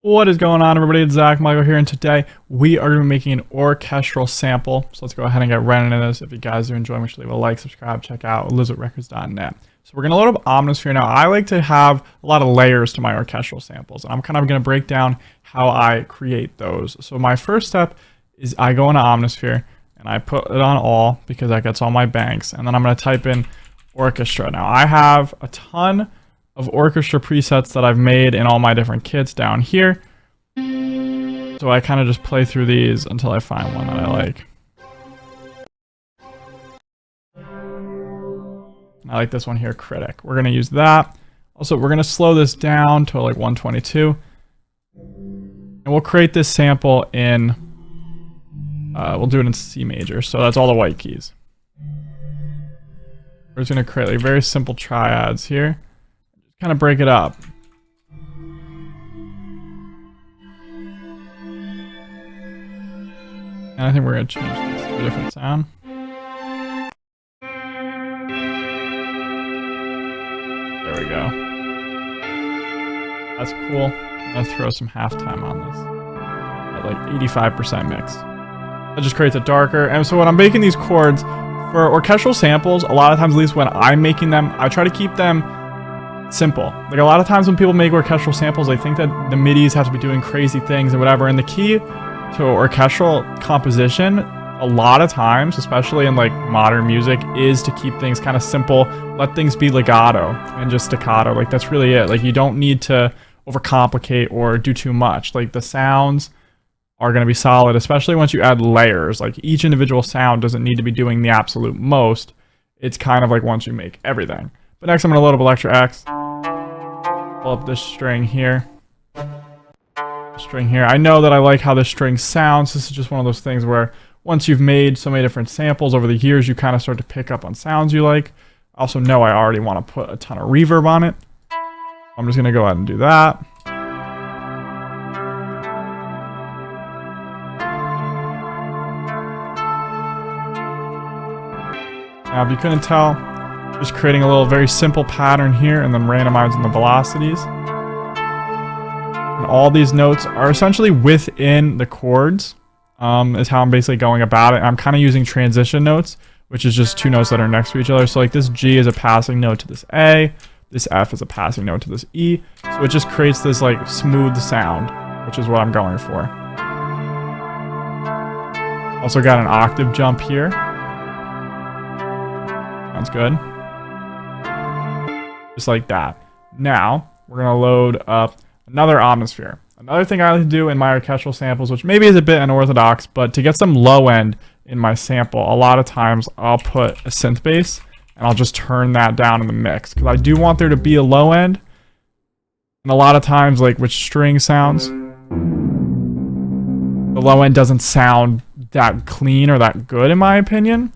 What is going on, everybody? It's Zach Michael here, and today we are going to be making an orchestral sample. So let's go ahead and get right into this. If you guys do enjoy, make sure to leave a like, subscribe, check out elizabethrecords.net. So we're going to load up Omnisphere now. I like to have a lot of layers to my orchestral samples, and I'm kind of going to break down how I create those. So my first step is I go into Omnisphere and I put it on all because that gets all my banks, and then I'm going to type in Orchestra. Now I have a ton of orchestra presets that I've made in all my different kits down here. So I kind of just play through these until I find one that I like. I like this one here, Critic. We're going to use that. Also, we're going to slow this down to like 122. And we'll create this sample in, we'll do it in C major. So that's all the white keys. We're just going to create like very simple triads here. Kind of break it up. And I think we're going to change this to a different sound. There we go. That's cool. I'm going to throw some halftime on this at like 85% mix. That just creates a darker. And so when I'm making these chords for orchestral samples, a lot of times, at least when I'm making them, I try to keep them simple. Like a lot of times when people make orchestral samples, they think that the MIDIs have to be doing crazy things and whatever. And the key to orchestral composition, a lot of times, especially in like modern music, is to keep things kind of simple. Let things be legato and just staccato. Like that's really it. Like you don't need to overcomplicate or do too much. Like the sounds are going to be solid, especially once you add layers. Like each individual sound doesn't need to be doing the absolute most. It's kind of like once you make everything. But next I'm going to load up Electra X. Pull up this string here. I know that I like how this string sounds. This is just one of those things where once you've made so many different samples over the years, you kind of start to pick up on sounds you like. I also know I already want to put a ton of reverb on it. I'm just going to go ahead and do that. Now, if you couldn't tell, just creating a little very simple pattern here and then randomizing the velocities. And all these notes are essentially within the chords, is how I'm basically going about it. I'm kind of using transition notes, which is just two notes that are next to each other. So like this G is a passing note to this A, this F is a passing note to this E. So it just creates this like smooth sound, which is what I'm going for. Also got an octave jump here. Sounds good. Just like that. Now, we're going to load up another Omnisphere. Another thing I like to do in my orchestral samples, which maybe is a bit unorthodox, but to get some low end in my sample, a lot of times I'll put a synth bass and I'll just turn that down in the mix. Because I do want there to be a low end. And a lot of times, like with string sounds, the low end doesn't sound that clean or that good in my opinion.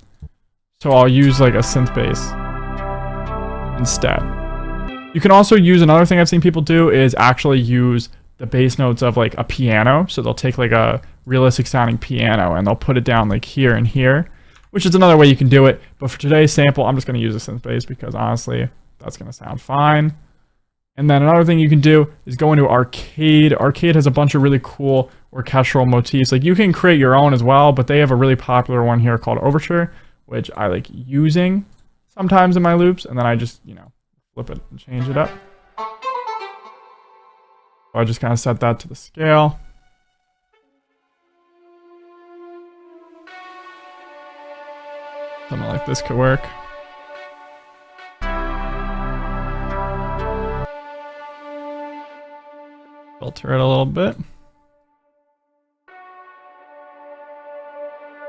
So I'll use like a synth bass instead. You can also use, another thing I've seen people do is actually use the bass notes of like a piano. So they'll take like a realistic sounding piano and they'll put it down like here and here, which is another way you can do it. But for today's sample, I'm just going to use a synth bass because honestly, that's going to sound fine. And then another thing you can do is go into Arcade. Arcade has a bunch of really cool orchestral motifs. Like you can create your own as well, but they have a really popular one here called Overture, which I like using sometimes in my loops, and then I just, you know, flip it and change it up. So I just kind of set that to the scale. Something like this could work. Filter it a little bit.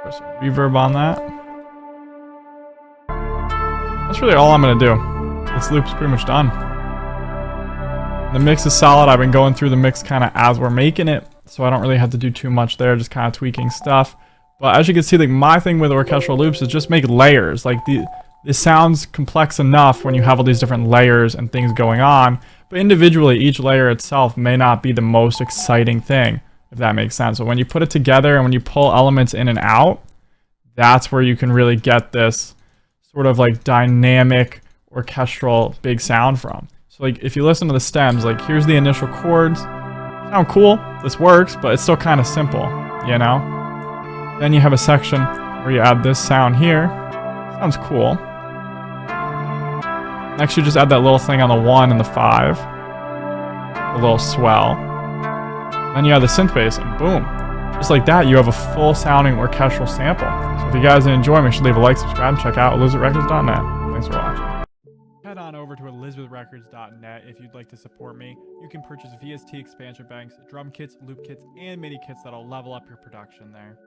Put some reverb on that. That's really all I'm going to do. This loop's pretty much done. The mix is solid. I've been going through the mix kind of as we're making it, so I don't really have to do too much there, just kind of tweaking stuff. But as you can see, like my thing with orchestral loops is just make layers. Like this sounds complex enough when you have all these different layers and things going on, but individually each layer itself may not be the most exciting thing, if that makes sense. So when you put it together and when you pull elements in and out, that's where you can really get this sort of like dynamic orchestral big sound from. So like if you listen to the stems, like here's the initial chords, kind Sound cool. This works, but it's still kind of simple, you know? Then you have a section where you add this sound here. Sounds cool. Next, you just add that little thing on the 1 and the 5. A little swell. Then you add the synth bass, and boom. Just like that, you have a full sounding orchestral sample. So if you guys enjoy, make sure to leave a like, subscribe, and check out ElizabethRecords.net. Thanks for watching. Head on over to ElizabethRecords.net if you'd like to support me. You can purchase VST expansion banks, drum kits, loop kits, and MIDI kits that'll level up your production there.